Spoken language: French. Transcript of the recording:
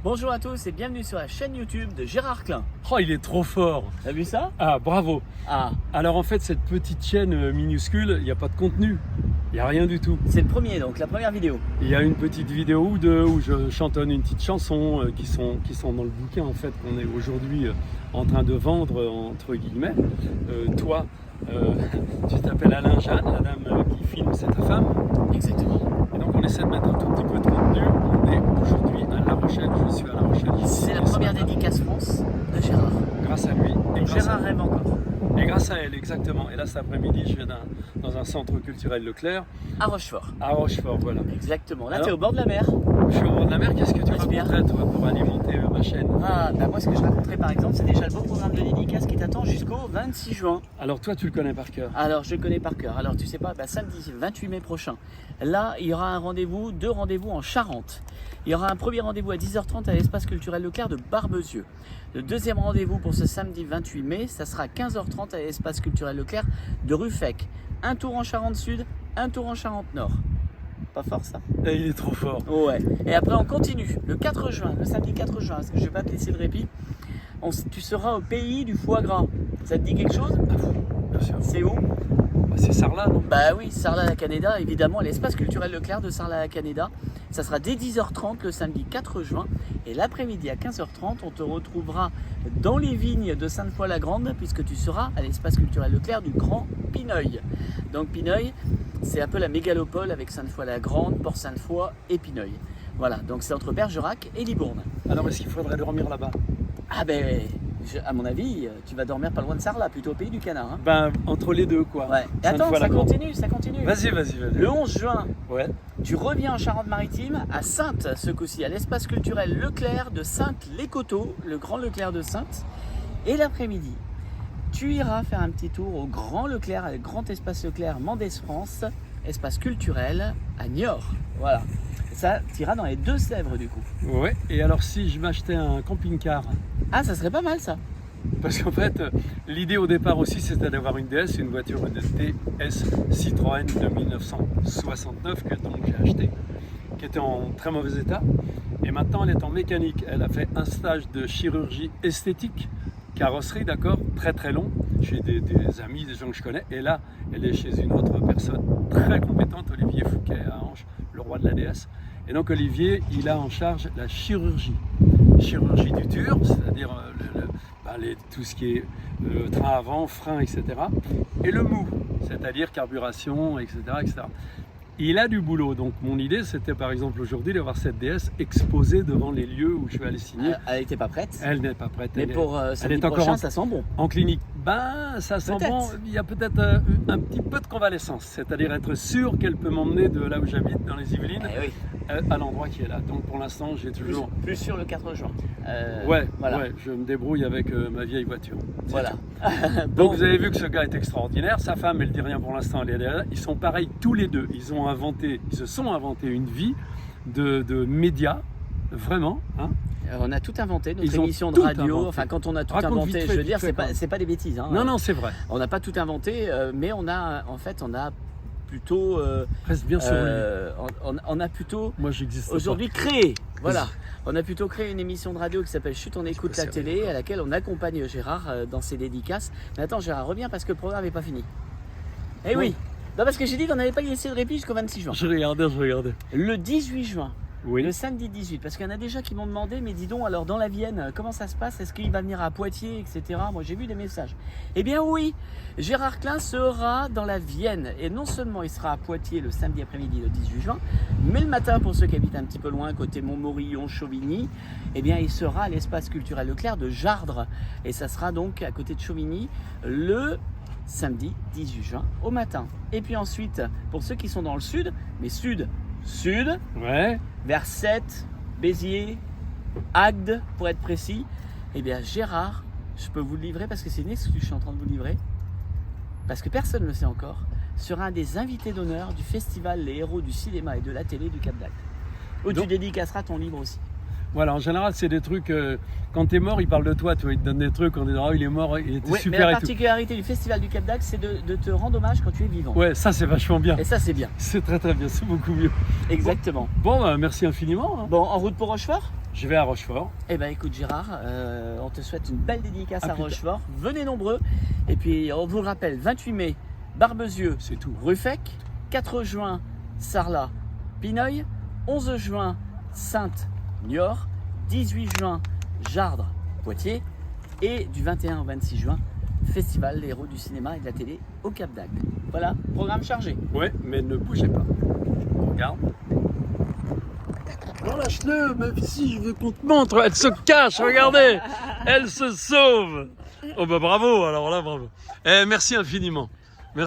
Bonjour à tous et bienvenue sur la chaîne YouTube de Gérard Klein. Oh, il est trop fort. T'as vu ça? Ah, bravo. Ah, Alors en fait, cette petite chaîne minuscule, il n'y a pas de contenu. Il n'y a rien du tout. c'est le premier donc, la première vidéo. Il y a une petite vidéo ou deux où je chantonne une petite chanson qui sont dans le bouquin en fait qu'on est aujourd'hui en train de vendre entre guillemets. Toi, tu t'appelles Alain Jeanne, la dame qui filme, c'est ta femme. Exactement. Et donc on essaie de mettre un tout petit peu de contenu. On est aujourd'hui à La Rochelle, je suis à La Rochelle. C'est la première dédicace France de Gérard. Grâce à lui. Et Donc grâce Gérard à... rêve encore. Et grâce à elle, exactement. Et là, cet après-midi, je vais dans un centre culturel Leclerc, À Rochefort. à Rochefort, voilà. Exactement. Là, Alors, t'es au bord de la mer. Je suis au bord de la mer, qu'est-ce que tu Passe bien. raconterais, toi, pour alimenter ma chaîne? Ah, bah moi, ce que je raconterai par exemple, c'est déjà le beau programme de dédicace qui t'attend jusqu'au 26 juin. Alors, toi, tu le connais par cœur. Alors, je le connais par cœur. Alors, tu sais pas, bah, samedi 28 mai prochain, là, il y aura deux rendez-vous en Charente. Il y aura un premier rendez-vous à 10h30 à l'espace culturel Leclerc de Barbezieux. Le deuxième rendez-vous pour ce samedi 28 mai, ça sera à 15h30 à l'espace culturel Leclerc de Ruffec. Un tour en Charente Sud, un tour en Charente Nord. Pas fort ça? Et il est trop fort. Ouais. Et après, on continue. Le 4 juin, le samedi 4 juin, parce que je vais pas te laisser le répit, tu seras au pays du foie gras. Ça te dit quelque chose? Bien sûr. C'est où? Bah, c'est Sarlat, non? Bah oui, Sarlat-la-Canéda, évidemment, à l'espace culturel Leclerc de Sarlat-la-Canéda. Ça sera dès 10h30 le samedi 4 juin. Et l'après-midi à 15h30, on te retrouvera dans les vignes de Sainte-Foy-la-Grande, puisque tu seras à l'espace culturel Leclerc du Grand Pineuil. Donc Pineuil, c'est un peu la mégalopole avec Sainte-Foy-la-Grande, Port-Sainte-Foy et Pineuil. Voilà, donc c'est entre Bergerac et Libourne. Alors, est-ce qu'il faudrait dormir là-bas? Ah ben, à mon avis, tu vas dormir pas loin de Sarlat, plutôt au pays du Canard. Hein. Ben, entre les deux, quoi. Ouais. Et attends, ça Sainte-Foy-la-Grande. continue, ça continue. Vas-y. Le 11 juin, Ouais. tu reviens en Charente-Maritime, à Saintes, ce coup-ci, à l'espace culturel Leclerc de Saintes-les-Coteaux, le Grand Leclerc de Saintes. Et l'après-midi, tu iras faire un petit tour au Grand Leclerc, le Grand Espace Leclerc Mendès-France, espace culturel à Niort. Voilà. Ça, tu iras dans les Deux-Sèvres du coup. Ouais. Et alors, si je m'achetais un camping-car? Ah, ça serait pas mal ça. Parce qu'en fait, l'idée au départ aussi, c'était d'avoir une DS, une voiture de DS Citroën de 1969 que donc j'ai acheté, qui était en très mauvais état. Et maintenant, elle est en mécanique. Elle a fait un stage de chirurgie esthétique, carrosserie, d'accord, très très long, chez des amis, des gens que je connais. Et là, elle est chez une autre personne très compétente, Olivier Fouquet à Ange, le roi de la DS. Et donc Olivier, il a en charge la chirurgie du dur, c'est-à-dire tout ce qui est train avant, frein, etc. Et le mou, c'est-à-dire carburation, etc., etc. Il a du boulot, donc mon idée c'était par exemple aujourd'hui d'avoir cette DS exposée devant les lieux où je vais aller signer. Elle n'était pas prête. Elle n'est pas prête. Mais pour samedi est encore prochain, ça sent bon. en clinique. Ben, ça sent Peut-être. bon. Il y a peut-être un petit peu de convalescence, c'est-à-dire être sûr qu'elle peut m'emmener de là où j'habite, dans les Yvelines, Eh oui. à l'endroit qui est là. Donc pour l'instant, j'ai toujours. Plus sur le 4 juin. Ouais, voilà. ouais, je me débrouille avec ma vieille voiture. C'est Voilà. tout. Donc vous avez vu que ce gars est extraordinaire. Sa femme, elle dit rien pour l'instant. Elle est là. Ils sont pareils tous les deux. Ils se sont inventés une vie de médias, vraiment. Hein. On a tout inventé, notre Ils ont émission de tout radio. inventé. Enfin, quand on a tout Raconte inventé, vite fait, je veux dire, vite fait, c'est pas des bêtises. Hein. Non, c'est vrai. On n'a pas tout inventé, mais on a plutôt. Reste bien sur lui. On a plutôt Moi, j'existe aujourd'hui créé. Voilà. On a plutôt créé une émission de radio qui s'appelle Chut, on écoute la télé, à laquelle on accompagne Gérard dans ses dédicaces. Mais attends, Gérard, reviens parce que le programme n'est pas fini. Eh oui. Non, parce que j'ai dit qu'on n'avait pas laissé de répit jusqu'au 26 juin. Je regardais. Le 18 juin. Oui. Le samedi 18, parce qu'il y en a déjà qui m'ont demandé, mais dis donc, alors dans la Vienne, comment ça se passe? Est-ce qu'il va venir à Poitiers, etc. Moi j'ai vu des messages. Eh bien oui, Gérard Klein sera dans la Vienne. Et non seulement il sera à Poitiers le samedi après-midi, le 18 juin, mais le matin, pour ceux qui habitent un petit peu loin, côté Montmorillon, Chauvigny, eh bien il sera à l'espace culturel Leclerc de Jardres. Et ça sera donc à côté de Chauvigny le samedi 18 juin au matin. Et puis ensuite, pour ceux qui sont dans le sud, mais sud, Ouais. vers Sète, Béziers, Agde pour être précis, eh bien Gérard, je peux vous le livrer parce que c'est une exclue que je suis en train de vous livrer, parce que personne ne le sait encore, sera un des invités d'honneur du festival Les Héros du cinéma et de la télé du Cap d'Agde, où tu Donc- dédicaceras ton livre aussi. Voilà, en général, c'est des trucs. Quand t'es mort, ils parlent de toi, tu vois, ils te donnent des trucs en disant, oh, il est mort, il était Oui, mais super la et tout. particularité du Festival du Cap d'Agde, c'est de te rendre hommage quand tu es vivant. Ouais, ça c'est vachement bien. Et ça, c'est bien. C'est très très bien, c'est beaucoup mieux. Exactement. Bon, bah, merci infiniment. Hein. Bon, en route pour Rochefort? Je vais à Rochefort. Eh ben écoute Gérard, on te souhaite une belle dédicace À à plus tard. Rochefort. Venez nombreux. Et puis on vous le rappelle, 28 mai, Barbezieux, C'est tout. Ruffec, 4 juin, Sarlat, Pineuil, 11 juin, Sainte, Niort, 18 juin, Jardres, Poitiers, et du 21 au 26 juin, Festival des héros du cinéma et de la télé au Cap d'Agde. Voilà, programme chargé. Ouais, mais ne bougez pas. Regarde. Non, lâche-le, même si je veux qu'on te montre. Elle se cache, regardez. Elle se sauve. Oh bah bravo, alors là, bravo. Merci infiniment.